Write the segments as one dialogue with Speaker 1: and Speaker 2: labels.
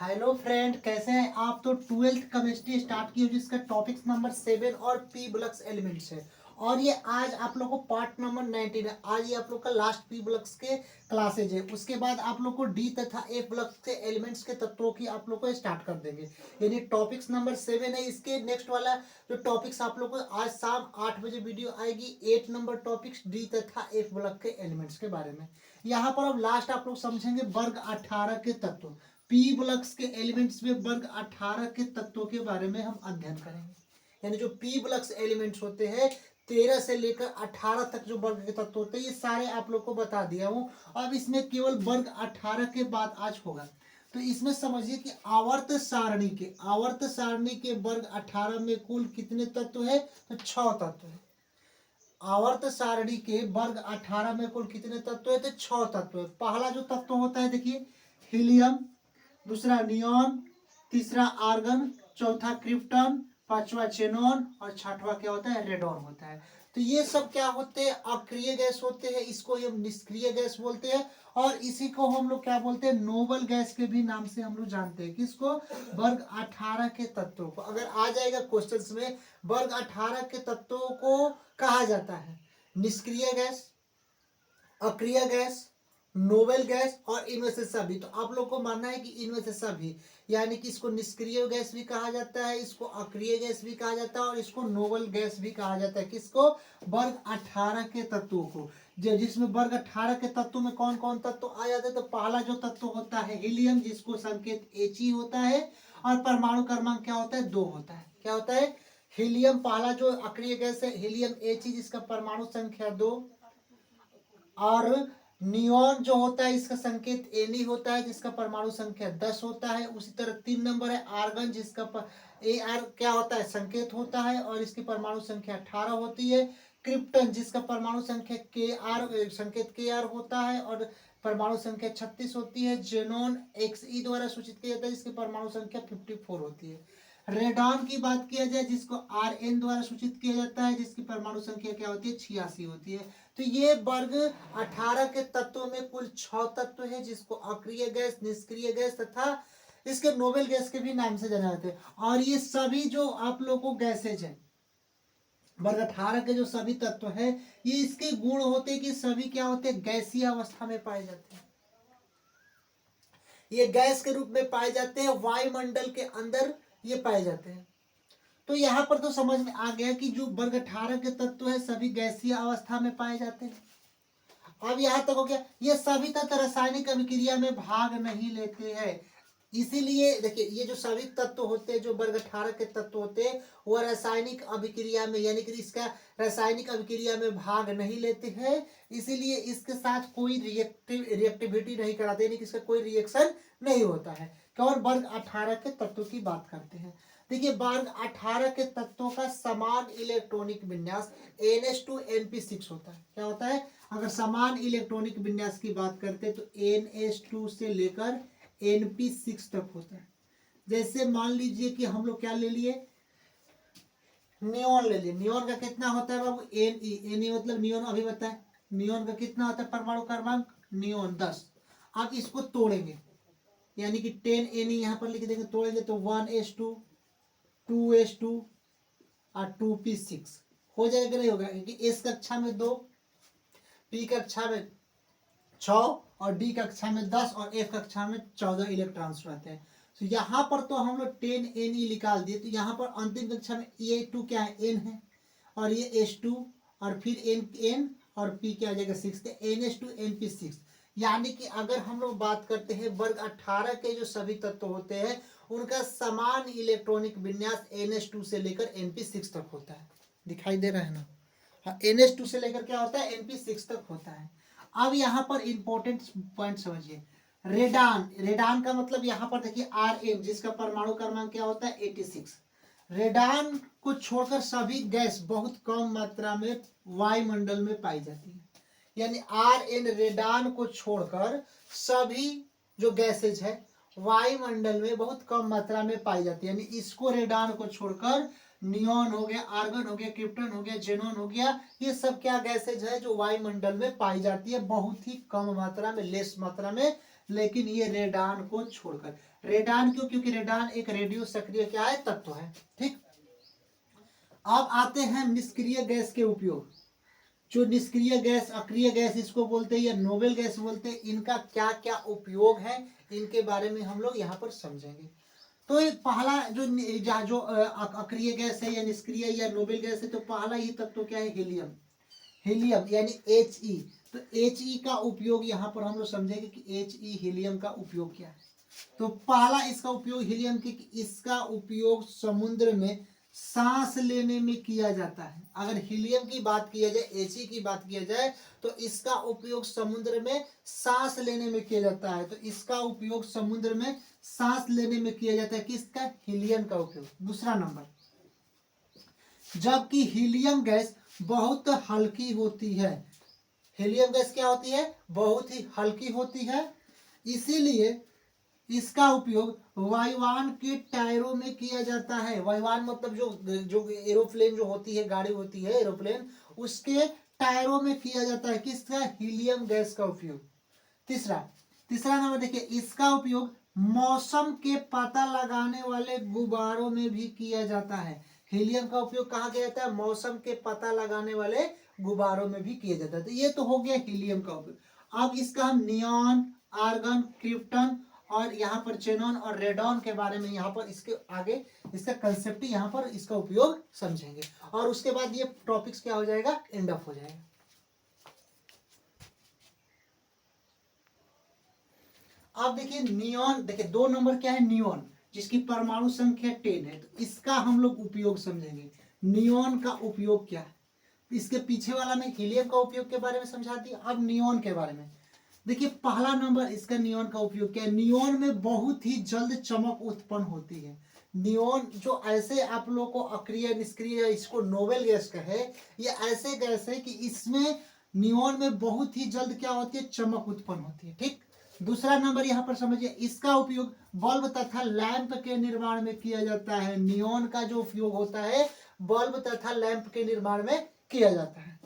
Speaker 1: Hello friend, कैसे हैं आप। तो 12th केमिस्ट्री स्टार्ट की हो जिसका टॉपिक्स नंबर 7 और पी ब्लॉक्स एलिमेंट्स है। और ये आज आप लोग को पार्ट नंबर 19 है। आज ये आप लोग का लास्ट पी ब्लॉक्स के क्लासेज है। उसके बाद आप लोग को डी तथा एफ ब्लॉक्स के एलिमेंट्स के तत्वों की आप लोग को स्टार्ट कर देंगे। यानी टॉपिक्स नंबर 7 है। इसके नेक्स्ट वाला जो टॉपिक्स आप लोग को आज शाम 8 बजे वीडियो आएगी 8 नंबर टॉपिक्स डी तथा एफ ब्लॉक के एलिमेंट्स के बारे में। यहाँ पर अब लास्ट आप लोग समझेंगे वर्ग 18 के तत्व। पी ब्लॉक्स के एलिमेंट्स में वर्ग 18 के तत्वों के बारे में हम अध्ययन करेंगे। यानी जो पी ब्लॉक्स एलिमेंट्स होते हैं 13 से लेकर 18 तक जो वर्ग के तत्व होते हैं ये सारे आप लोग को बता दिया हूँ। अब इसमें केवल वर्ग 18 के बाद आज होगा। तो इसमें समझिए कि आवर्त सारणी के वर्ग 18 में कुल कितने तत्व है, तो 6 तत्व है। आवर्त सारणी के वर्ग 18 में कुल कितने तत्व है, तो 6 तत्व है। पहला जो तत्व होता है देखिए हीलियम, दूसरा नियॉन, तीसरा आर्गन, चौथा क्रिप्टन, पांचवा चेनॉन और छठवां क्या होता है, रेडॉन होता है। तो ये सब क्या होते हैं, अक्रिय गैस होते हैं। इसको ये निष्क्रिय गैस बोलते हैं। और इसी को हम लोग क्या बोलते हैं, नोबल गैस के भी नाम से हम लोग जानते हैं। किसको, वर्ग 18 के तत्वों को। अगर आ जाएगा क्वेश्चंस में वर्ग 18 के तत्वों को कहा जाता है निष्क्रिय गैस, अक्रिय गैस, नोबेल गैस और इनमें से सभी। तो आप लोग को मानना है कि इनमें से सभी, यानी कि इसको निष्क्रिय गैस भी कहा जाता है, इसको अक्रिय गैस भी कहा जाता है और इसको नोबेल गैस भी कहा जाता है। किसको, वर्ग 18 के तत्वों को। जिसमें वर्ग 18 के तत्वों में कौन कौन तत्व आ जाते हैं, तो पहला जो तत्व होता है हीलियम, जिसको संकेत He होता है और परमाणु क्रमांक क्या होता है, 2 होता है। क्या होता है, हीलियम पहला जो अक्रिय गैस है हीलियम He, जिसका परमाणु संख्या 2। और नियॉन जो होता है इसका संकेत Ne होता है, जिसका परमाणु संख्या 10 होता है। उसी तरह 3 नंबर है आर्गन, जिसका Ar क्या होता है, संकेत होता है और इसकी परमाणु संख्या 18 होती है। क्रिप्टन, जिसका परमाणु संख्या Kr, संकेत Kr होता है और परमाणु संख्या 36 होती है। जेनॉन Xe द्वारा सूचित किया जाता है, जिसकी परमाणु संख्या 54 होती है। रेडॉन की बात किया जाए जिसको Rn द्वारा सूचित किया जाता है, जिसकी परमाणु संख्या क्या होती है, 86 होती है। तो ये वर्ग 18 के तत्वों में कुल 6 तत्व है, जिसको अक्रिय गैस, निष्क्रिय गैस तथा इसके नोबेल गैस के भी नाम से जाना जाते हैं। और ये सभी जो आप लोगों को गैसेज है वर्ग 18 के जो सभी तत्व है ये इसके गुण होते हैं कि सभी क्या होते हैं, गैसीय अवस्था में पाए जाते हैं। ये गैस के रूप में पाए जाते हैं, वायुमंडल के अंदर ये पाए जाते हैं। तो यहाँ पर तो समझ में आ गया कि जो वर्ग 18 के तत्व है सभी गैसीय अवस्था में पाए जाते हैं। अब यहाँ तक हो गया, ये सभी तत्व रासायनिक अभिक्रिया में भाग नहीं लेते हैं। इसीलिए देखिए ये जो सभी तत्व होते हैं जो वर्ग 18 के तत्व होते हैं वो रासायनिक अभिक्रिया में, यानी कि इसका रासायनिक अभिक्रिया में भाग नहीं लेते हैं। इसीलिए इसके साथ कोई रिएक्टिविटी नहीं कराते, यानी कि इसका कोई रिएक्शन नहीं होता है। केवल वर्ग 18 के तत्वों की बात करते हैं। देखिए वर्ग 18 के तत्वों का समान इलेक्ट्रॉनिक विन्यास NH2 NP6 होता है। क्या होता है, अगर समान इलेक्ट्रॉनिक विन्यास की बात करते हैं तो NH2 से लेकर NP6 तक होता है। जैसे मान लीजिए कि हम लोग क्या ले लिए, नियॉन ले लिए। नियॉन का कितना होता है बाबू, Ne मतलब नियॉन, अभी बताए नियॉन का कितना होता है परमाणु क्रमांक, नियॉन 10। अब इसको तोड़ेंगे यानी कि 10Ne यहाँ पर लिख देंगे, तोड़ेंगे तो 1s2 2s2 और 2p6 हो जाएगा, नहीं होगा, क्योंकि S कक्षा में 2, P कक्षा में 6 और D कक्षा में 10 और F कक्षा में 14 इलेक्ट्रॉन्स रहते हैं। तो यहाँ पर तो हम लोग 10Ne निकाल दिए। तो यहाँ पर अंतिम कक्षा में ये 2 क्या है, N है और ये S2 और फिर N और P क्या आ जाएगा 6, NH2NP6। यानी कि अगर हम लोग बात करते हैं वर्ग 18 के जो सभी तत्व होते हैं उनका समान इलेक्ट्रॉनिक विन्यास NH2 से लेकर NP6 तक होता है। दिखाई दे रहा है ना, हाँ, NH2 से लेकर क्या होता है, NP6 तक होता है। अब यहाँ पर इंपॉर्टेंट पॉइंट समझिए, रेडान का मतलब यहाँ पर देखिए Rn, जिसका परमाणु क्रमांक क्या होता है 86। रेडान को छोड़कर सभी गैस बहुत कम मात्रा में वायुमंडल में पाई जाती है। यानी Rn रेडान को छोड़कर सभी जो गैसेज है वायुमंडल में बहुत कम मात्रा में पाई जाती है। यानी इसको रेडान को छोड़कर नियॉन हो गया, आर्गन हो गया, क्रिप्टन हो गया, जेनॉन हो गया, ये सब क्या गैसेज है जो वायुमंडल में पाई जाती है, बहुत ही कम मात्रा में, लेस मात्रा में लेकिन ये रेडान को छोड़कर। रेडान क्यों? क्योंकि रेडान एक रेडियो सक्रिय क्या है, तत्व है। ठीक, अब आते हैं निष्क्रिय गैस के उपयोग। जो निष्क्रिय गैस, अक्रिय गैस इसको बोलते हैं या नोबेल गैस बोलते हैं, इनका क्या क्या उपयोग है इनके बारे में हम लोग यहाँ पर समझेंगे। तो ये पहला जो अक्रिय गैस है या निष्क्रिय या नोबेल गैस है, तो पहला ही तत्व क्या है, हीलियम। हीलियम यानी He। तो He का उपयोग यहाँ पर हम लोग समझेंगे कि He हीलियम का उपयोग क्या है। तो पहला इसका उपयोग हीलियम की, इसका उपयोग समुद्र में सांस लेने में किया जाता है। अगर हीलियम की बात किया जाए, He की बात किया जाए, तो इसका उपयोग समुद्र में सांस लेने में किया जाता है। तो इसका उपयोग समुद्र में सांस लेने में किया जाता है, किसका, हीलियम का उपयोग। दूसरा नंबर, जबकि हीलियम गैस बहुत हल्की होती है। हीलियम गैस क्या होती है, बहुत ही हल्की होती है, इसीलिए इसका उपयोग वायुयान के टायरों में किया जाता है। वायुयान मतलब जो एरोप्लेन जो होती है, गाड़ी होती है एरोप्लेन, उसके टायरों में किया जाता है, किसका, हीलियम गैस का उपयोग। तीसरा नंबर देखिए, इसका उपयोग मौसम के पता लगाने वाले गुब्बारों में भी किया जाता है। हीलियम का उपयोग कहाँ किया जाता है, मौसम के पता लगाने वाले गुब्बारों में भी किया जाता है। तो ये तो हो गया हीलियम का उपयोग। अब इसका हम नियॉन, आर्गन, क्रिप्टन और यहाँ पर जेनॉन और रेडॉन के बारे में यहाँ पर इसके आगे इसका कंसेप्ट यहाँ पर इसका उपयोग समझेंगे, और उसके बाद ये टॉपिक्स क्या हो जाएगा, एंड ऑफ हो जाएगा। अब देखिए नियॉन, देखिए 2 नंबर क्या है, नियॉन, जिसकी परमाणु संख्या 10 है। तो इसका हम लोग उपयोग समझेंगे, नियॉन का उपयोग क्या है। इसके पीछे वाला में हीलियम का उपयोग के बारे में समझा दिया, अब नियॉन के बारे में देखिए। पहला नंबर इसका नियॉन का उपयोग क्या है, नियॉन में बहुत ही जल्द चमक उत्पन्न होती है। नियॉन जो ऐसे आप लोग को अक्रिय, निष्क्रिय, इसको नोबेल गैस कहे, ये ऐसे गैस है कि इसमें नियॉन में बहुत ही जल्द क्या होती है, चमक उत्पन्न होती है। ठीक, दूसरा नंबर यहाँ पर समझिए, इसका उपयोग बल्ब तथा लैंप के निर्माण में किया जाता है। नियॉन का जो उपयोग होता है बल्ब तथा लैंप के निर्माण में किया जाता है।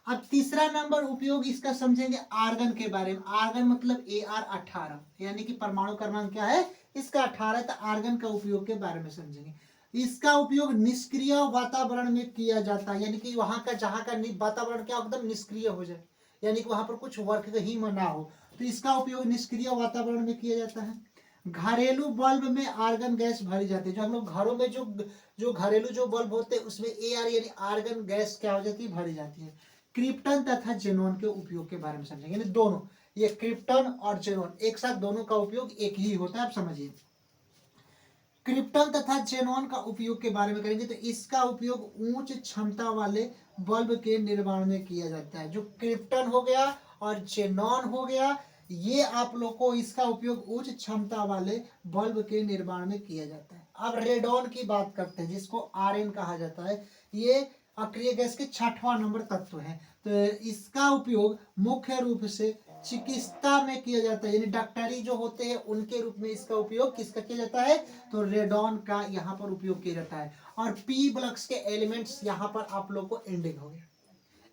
Speaker 1: अब तीसरा नंबर उपयोग इसका समझेंगे आर्गन के बारे में। आर्गन मतलब Ar18, यानी कि परमाणु क्रमांक क्या है, इसका 18। तो आर्गन का उपयोग के बारे में समझेंगे। इसका उपयोग निष्क्रिय वातावरण में किया जाता है, यानी कि वहां का जहां का वातावरण क्या एकदम निष्क्रिय हो जाए, यानी कि वहां पर कुछ वर्क ही ना हो, तो इसका उपयोग निष्क्रिय वातावरण में किया जाता है। घरेलू बल्ब में आर्गन गैस भरी जाती है। जो हम लोग घरों में जो घरेलू जो बल्ब होते हैं उसमें AR यानी आर्गन गैस क्या हो जाती है, भरी जाती है। क्रिप्टन तथा जेनॉन के उपयोग के बारे में समझेंगे, यानी दोनों, ये क्रिप्टन और जेनॉन एक साथ, दोनों का उपयोग एक ही होता है, आप समझिए। क्रिप्टन तथा जेनॉन का उपयोग के बारे में करेंगे, तो इसका उपयोग उच्च क्षमता वाले बल्ब के निर्माण में किया जाता है। जो क्रिप्टन हो गया और जेनॉन हो गया, ये आप लोग को इसका उपयोग उच्च क्षमता वाले बल्ब के निर्माण में किया जाता है। अब रेडॉन की बात करते हैं, जिसको Rn कहा जाता है। ये अक्रिय गैस के 6वां नंबर तत्व है। तो इसका उपयोग मुख्य रूप से चिकित्सा में किया जाता है, यानी डॉक्टरी जो होते हैं उनके रूप में इसका उपयोग किसका किया जाता है, तो रेडॉन का यहाँ पर उपयोग किया जाता है। और पी ब्लॉक्स के एलिमेंट्स यहाँ पर आप लोग को एंडिंग हो गया।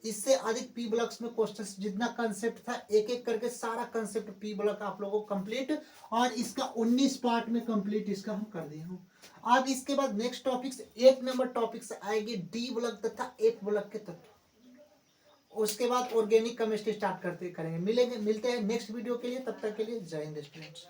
Speaker 1: इससे अधिक पी ब्लॉक्स में क्वेश्चंस, जितना कंसेप्ट था एक एक करके सारा कंसेप्ट पी ब्लॉक आप लोगों को कंप्लीट, और इसका 19 पार्ट में कंप्लीट इसका हम कर दिए हूँ। अब इसके बाद नेक्स्ट टॉपिक्स 1 नंबर टॉपिक्स आएगी डी ब्लॉक तथा F ब्लॉक के तत्व। उसके बाद ऑर्गेनिक केमिस्ट्री स्टार्ट करते करेंगे। मिलते हैं नेक्स्ट वीडियो के लिए, तब तक के लिए जय हिंद स्टूडेंट्स।